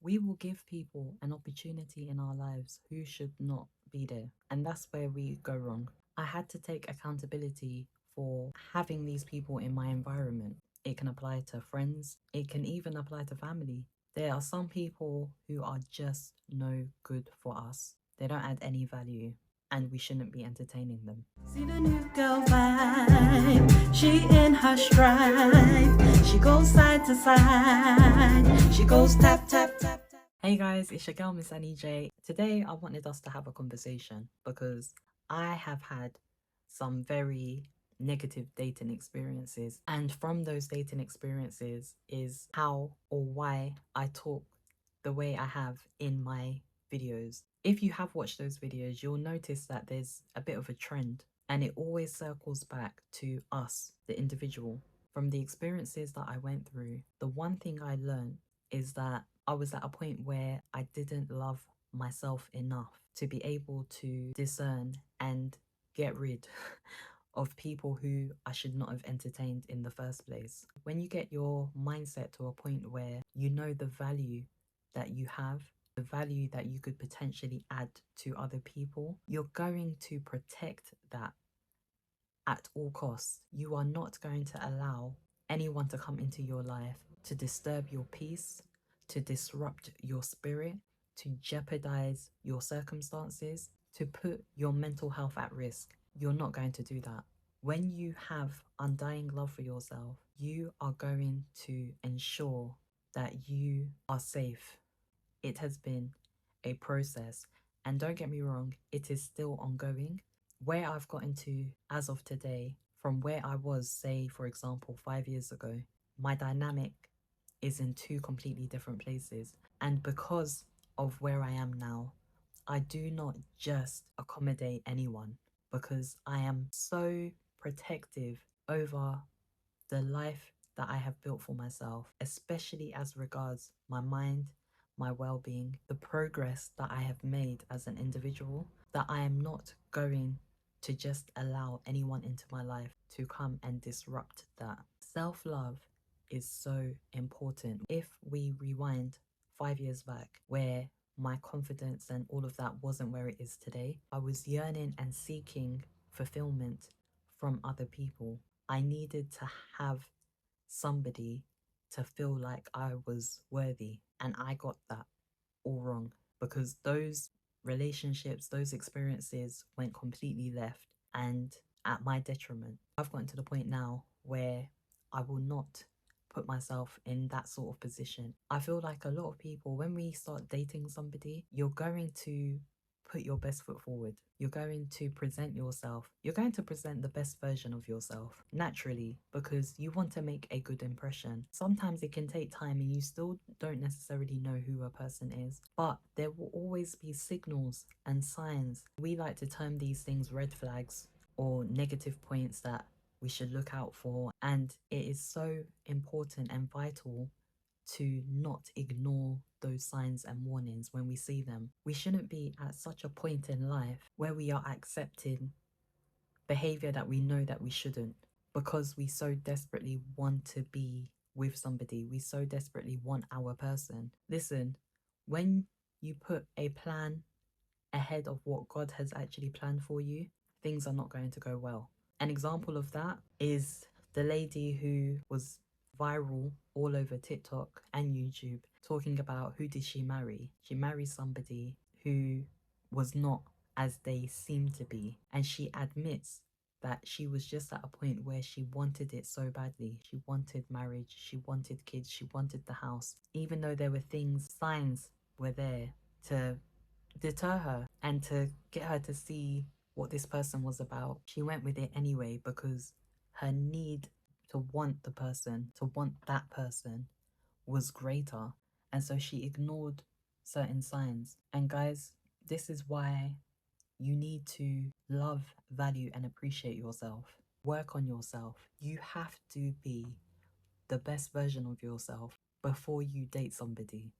we will give people an opportunity in our lives who should not be there. And that's where we go wrong. I had to take accountability for having these people in my environment. It can apply to friends, it can even apply to family. There are some people who are just no good for us. They don't add any value, and we shouldn't be entertaining them. See the new girl vibe, she in her stride. She goes side to side, she goes tap, tap, tap, tap. Hey guys, it's your girl Miss Annie J. Today I wanted us to have a conversation because I have had some very negative dating experiences, and from those dating experiences is how or why I talk the way I have in my videos. If you have watched those videos, you'll notice that there's a bit of a trend, and it always circles back to us, the individual. From the experiences that I went through, the one thing I learned is that I was at a point where I didn't love myself enough to be able to discern and get rid of people who I should not have entertained in the first place. When you get your mindset to a point where you know the value that you have, the value that you could potentially add to other people, you're going to protect that at all costs. You are not going to allow anyone to come into your life to disturb your peace, to disrupt your spirit, to jeopardize your circumstances, to put your mental health at risk. You're not going to do that. When you have undying love for yourself, you are going to ensure that you are safe. It has been a process, and don't get me wrong, it is still ongoing. Where I've gotten to as of today, from where I was, say, for example, 5 years ago, my dynamic is in two completely different places. And because of where I am now, I do not just accommodate anyone, because I am so protective over the life that I have built for myself, especially as regards my mind, my well-being, the progress that I have made as an individual, that I am not going to just allow anyone into my life to come and disrupt that. Self-love is so important. If we rewind 5 years back, where my confidence and all of that wasn't where it is today, I was yearning and seeking fulfillment from other people. I needed to have somebody to feel like I was worthy, and I got that all wrong, because those relationships, those experiences went completely left and at my detriment. I've gotten to the point now where I will not put myself in that sort of position. I feel like a lot of people, when we start dating somebody, you're going to put your best foot forward. You're going to present yourself. You're going to present the best version of yourself naturally, because you want to make a good impression. Sometimes it can take time and you still don't necessarily know who a person is, but there will always be signals and signs. We like to term these things red flags or negative points that we should look out for. And it is so important and vital to not ignore those signs and warnings when we see them. We shouldn't be at such a point in life where we are accepting behavior that we know that we shouldn't, because we so desperately want to be with somebody. We so desperately want our person. Listen, when you put a plan ahead of what God has actually planned for you, things are not going to go well. An example of that is the lady who was viral all over TikTok and YouTube talking about who did she marry. She married somebody who was not as they seemed to be, and she admits that she was just at a point where she wanted it so badly. She wanted marriage, she wanted kids, she wanted the house, even though there were things, signs were there to deter her and to get her to see what this person was about. She went with it anyway because her need to want the person, to want that person, was greater. And so she ignored certain signs. And guys, this is why you need to love, value, and appreciate yourself. Work on yourself. You have to be the best version of yourself before you date somebody.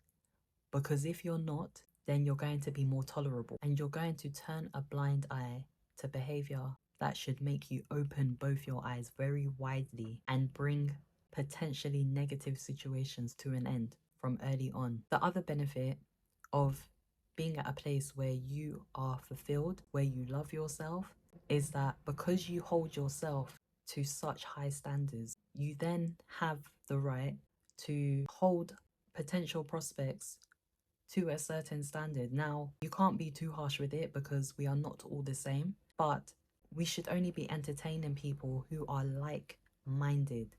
Because if you're not, then you're going to be more tolerable, and you're going to turn a blind eye to behavior that should make you open both your eyes very widely and bring potentially negative situations to an end. from early on. The other benefit of being at a place where you are fulfilled, where you love yourself, is that because you hold yourself to such high standards, you then have the right to hold potential prospects to a certain standard. Now, you can't be too harsh with it because we are not all the same, but we should only be entertaining people who are like minded.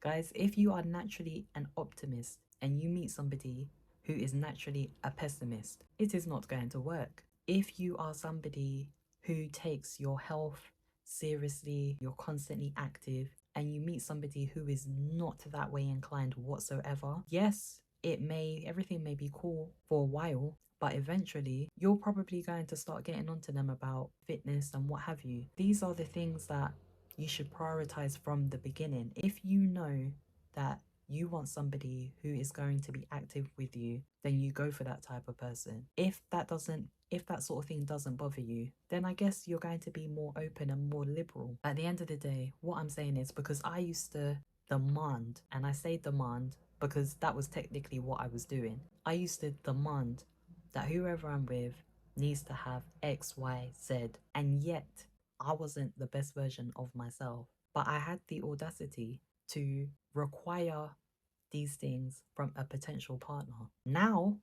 Guys, if you are naturally an optimist and you meet somebody who is naturally a pessimist, it is not going to work. If you are somebody who takes your health seriously, you're constantly active, and you meet somebody who is not that way inclined whatsoever, yes, everything may be cool for a while, but eventually you're probably going to start getting onto them about fitness and what have you. These are the things that you should prioritize from the beginning. If you know that you want somebody who is going to be active with you, then you go for that type of person. If that sort of thing doesn't bother you, then I guess you're going to be more open and more liberal. At the end of the day, what I'm saying is, because I used to demand, and I say demand because that was technically what I was doing. I used to demand that whoever I'm with needs to have X, Y, Z, and yet I wasn't the best version of myself. But I had the audacity to require these things from a potential partner. Now,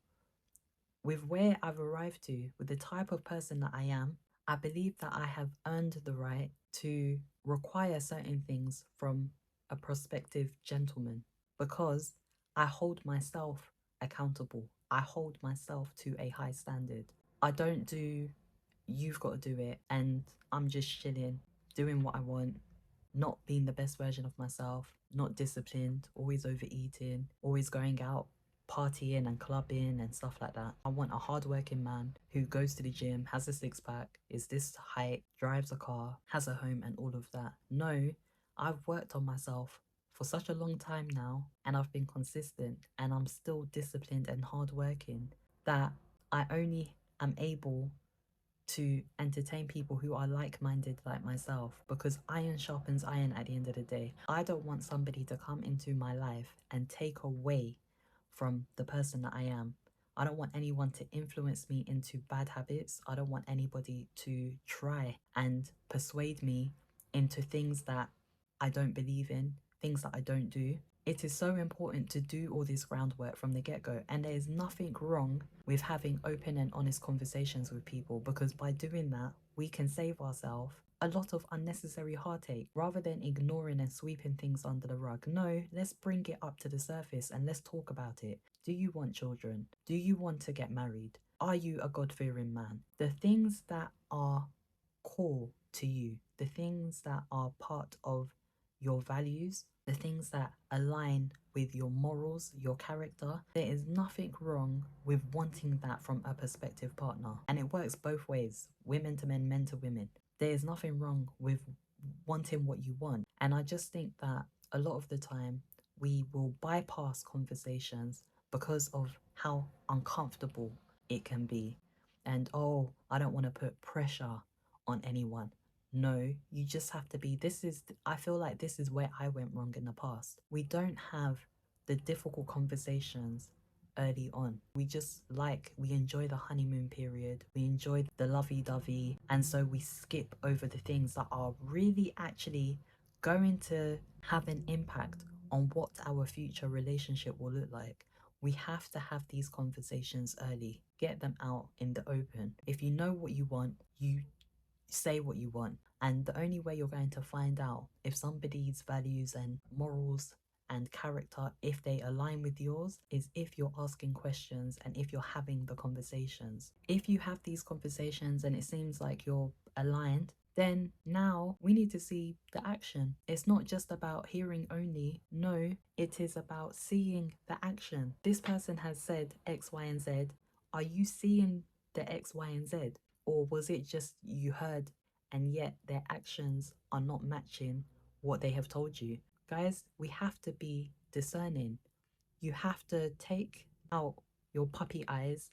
with where I've arrived to, with the type of person that I am, I believe that I have earned the right to require certain things from a prospective gentleman because I hold myself accountable. I hold myself to a high standard. I don't do, you've got to do it, and I'm just chilling, doing what I want, not being the best version of myself, not disciplined, always overeating, always going out partying and clubbing and stuff like that. I want a hardworking man who goes to the gym, has a six pack, is this height, drives a car, has a home, and all of that. No, I've worked on myself for such a long time now, and I've been consistent, and I'm still disciplined and hardworking, that I only am able to entertain people who are like-minded like myself, because iron sharpens iron at the end of the day. I don't want somebody to come into my life and take away from the person that I am. I don't want anyone to influence me into bad habits. I don't want anybody to try and persuade me into things that I don't believe in, things that I don't do. It is so important to do all this groundwork from the get-go, and there is nothing wrong with having open and honest conversations with people, because by doing that, we can save ourselves a lot of unnecessary heartache rather than ignoring and sweeping things under the rug. No, let's bring it up to the surface and let's talk about it. Do you want children? Do you want to get married? Are you a God-fearing man? The things that are core to you, the things that are part of your values, the things that align with your morals, your character, there is nothing wrong with wanting that from a prospective partner. And it works both ways, women to men, men to women. There is nothing wrong with wanting what you want. And I just think that a lot of the time we will bypass conversations because of how uncomfortable it can be. And oh, I don't want to put pressure on anyone. No, you just have to be, I feel like this is where I went wrong in the past. We don't have the difficult conversations early on. We enjoy the honeymoon period, we enjoy the lovey-dovey, and so we skip over the things that are really actually going to have an impact on what our future relationship will look like. We have to have these conversations early, get them out in the open. If you know what you want, you say what you want. And the only way you're going to find out if somebody's values and morals and character, if they align with yours, is if you're asking questions and if you're having the conversations. If you have these conversations and it seems like you're aligned, then now we need to see the action. It's not just about hearing only. No, it is about seeing the action. This person has said X, Y, and Z. Are you seeing the X, Y, and Z? Or was it just you heard and yet their actions are not matching what they have told you? Guys, we have to be discerning. You have to take out your puppy eyes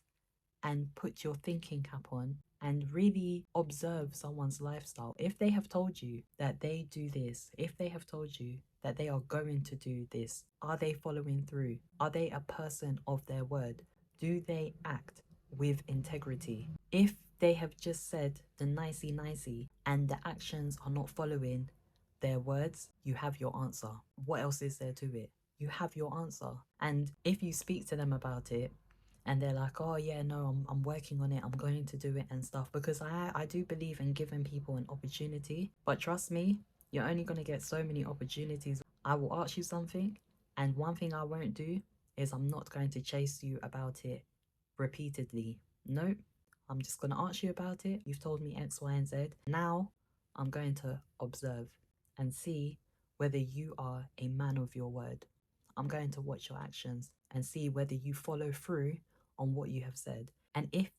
and put your thinking cap on and really observe someone's lifestyle. If they have told you that they do this, if they have told you that they are going to do this? Are they following through? Are they a person of their word? Do they act with integrity? If they have just said the nicey nicey and the actions are not following their words, you have your answer. What else is there to it? You have your answer. And if you speak to them about it and they're like, oh yeah, no, I'm working on it, I'm going to do it and stuff, because I do believe in giving people an opportunity. But trust me, you're only going to get so many opportunities. I will ask you something, and one thing I won't do is I'm not going to chase you about it repeatedly. Nope. I'm just going to ask you about it. You've told me X, Y, and Z. Now I'm going to observe and see whether you are a man of your word. I'm going to watch your actions and see whether you follow through on what you have said. And if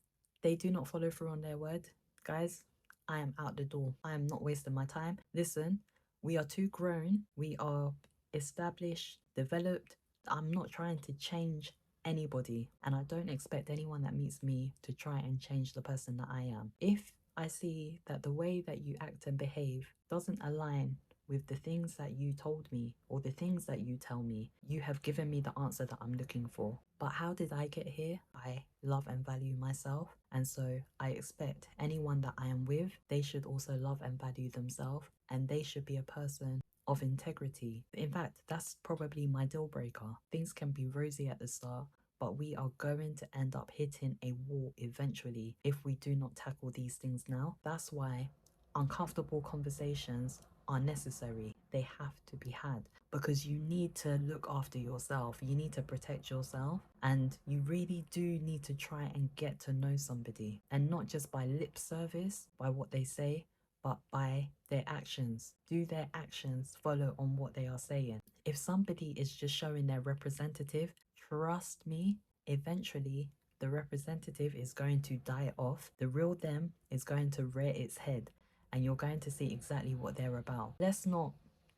they do not follow through on their word, guys, I am out the door. I am not wasting my time. Listen, we are too grown. We are established, developed. I'm not trying to change anybody, and I don't expect anyone that meets me to try and change the person that I am. If I see that the way that you act and behave doesn't align with the things that you told me or the things that you tell me, you have given me the answer that I'm looking for. But how did I get here? I love and value myself, and so I expect anyone that I am with, they should also love and value themselves, and they should be a person of integrity. In fact, that's probably my deal breaker. Things can be rosy at the start, but we are going to end up hitting a wall eventually if we do not tackle these things now. That's why uncomfortable conversations are necessary. They have to be had, because you need to look after yourself. You need to protect yourself, and you really do need to try and get to know somebody, and not just by lip service, by what they say, but by their actions. Do their actions follow on what they are saying? If somebody is just showing their representative, trust me, eventually the representative is going to die off. The real them is going to rear its head, and you're going to see exactly what they're about. Let's not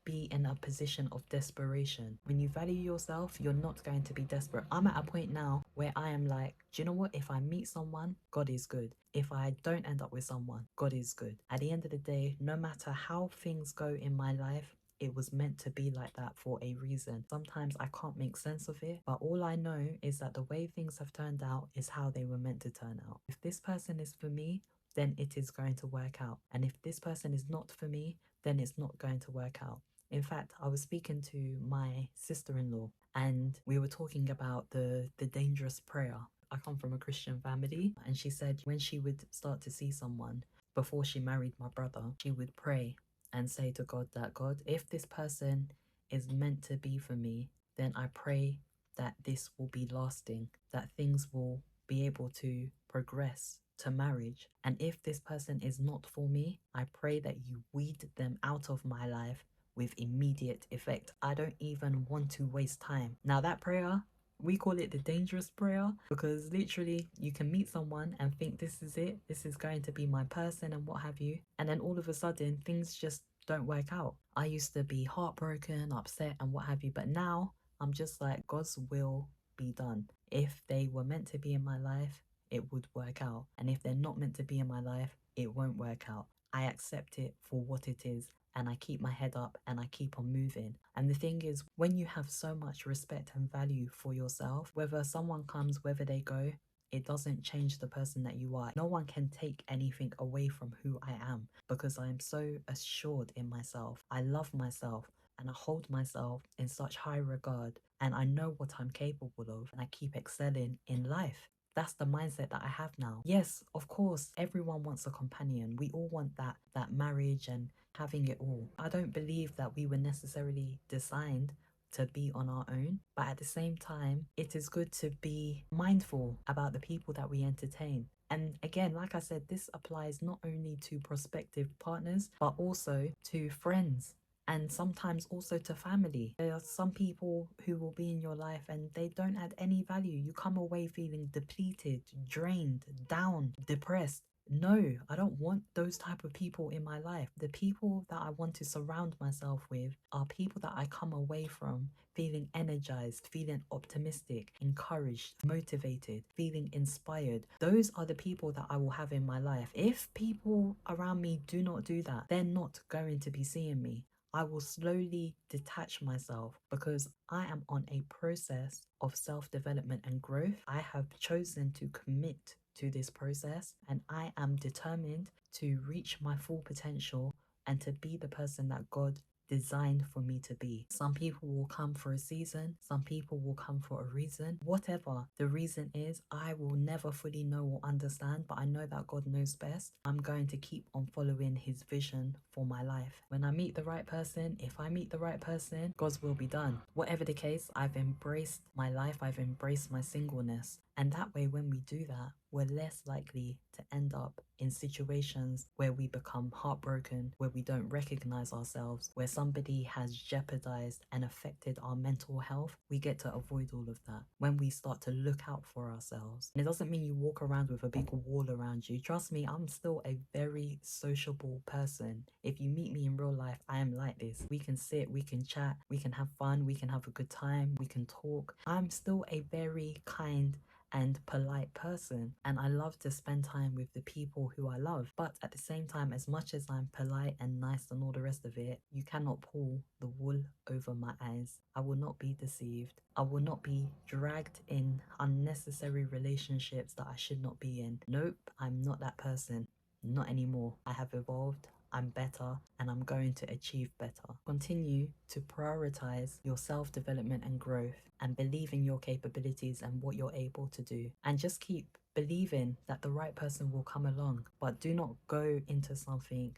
be in a position of desperation. When you value yourself, you're not going to be desperate. I'm at a point now where I am like, do you know what? If I meet someone, God is good. If I don't end up with someone, God is good. At the end of the day, no matter how things go in my life, it was meant to be like that for a reason. Sometimes I can't make sense of it, but all I know is that the way things have turned out is how they were meant to turn out. If this person is for me, then it is going to work out. And if this person is not for me, then it's not going to work out. In fact, I was speaking to my sister-in-law, and we were talking about the dangerous prayer. I come from a Christian family, and she said when she would start to see someone before she married my brother, she would pray and say to God that, God, if this person is meant to be for me, then I pray that this will be lasting, that things will be able to progress to marriage. And if this person is not for me, I pray that you weed them out of my life with immediate effect. I don't even want to waste time. Now that prayer, we call it the dangerous prayer, because literally you can meet someone and think this is it, this is going to be my person and what have you, and then all of a sudden things just don't work out. I used to be heartbroken, upset and what have you, but now I'm just like, God's will be done. If they were meant to be in my life, it would work out, and if they're not meant to be in my life, it won't work out. I accept it for what it is, and I keep my head up and I keep on moving. And the thing is, when you have so much respect and value for yourself, whether someone comes, whether they go, it doesn't change the person that you are. No one can take anything away from who I am, because I am so assured in myself. I love myself and I hold myself in such high regard, and I know what I'm capable of, and I keep excelling in life. That's the mindset that I have now. Yes, of course, everyone wants a companion. We all want that marriage and having it all. I don't believe that we were necessarily designed to be on our own, but at the same time, it is good to be mindful about the people that we entertain. And again, like I said, this applies not only to prospective partners, but also to friends, and sometimes also to family. There are some people who will be in your life and they don't add any value. You come away feeling depleted, drained, down, depressed. No, I don't want those type of people in my life. The people that I want to surround myself with are people that I come away from feeling energized, feeling optimistic, encouraged, motivated, feeling inspired. Those are the people that I will have in my life. If people around me do not do that, they're not going to be seeing me. I will slowly detach myself because I am on a process of self-development and growth. I have chosen to commit to this process, and I am determined to reach my full potential and to be the person that God designed for me to be. Some people will come for a season, some people will come for a reason. Whatever the reason is, I will never fully know or understand, but I know that God knows best. I'm going to keep on following his vision for my life. When I meet the right person, if I meet the right person, God's will be done. Whatever the case, I've embraced my life, I've embraced my singleness. And that way, when we do that, we're less likely to end up in situations where we become heartbroken, where we don't recognize ourselves, where somebody has jeopardized and affected our mental health. We get to avoid all of that when we start to look out for ourselves. And it doesn't mean you walk around with a big wall around you. Trust me, I'm still a very sociable person. If you meet me in real life, I am like this. We can sit, we can chat, we can have fun, we can have a good time, we can talk. I'm still a very kind and polite person, and I love to spend time with the people who I love. But at the same time, as much as I'm polite and nice and all the rest of it, you cannot pull the wool over my eyes. I will not be deceived. I will not be dragged in unnecessary relationships that I should not be in. Nope, I'm not that person. Not anymore. I have evolved. I'm better, and I'm going to achieve better. Continue to prioritize your self-development and growth, and believe in your capabilities and what you're able to do. And just keep believing that the right person will come along, but do not go into something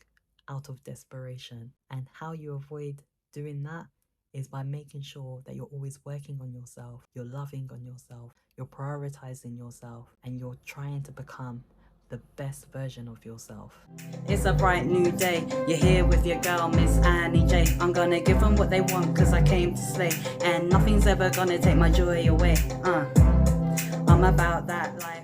out of desperation. And how you avoid doing that is by making sure that you're always working on yourself, you're loving on yourself, you're prioritizing yourself, and you're trying to become the best version of yourself. It's a bright new day. You're here with your girl, Miss Annie J. I'm gonna give them what they want, cause I came to slay. And nothing's ever gonna take my joy away. I'm about that life.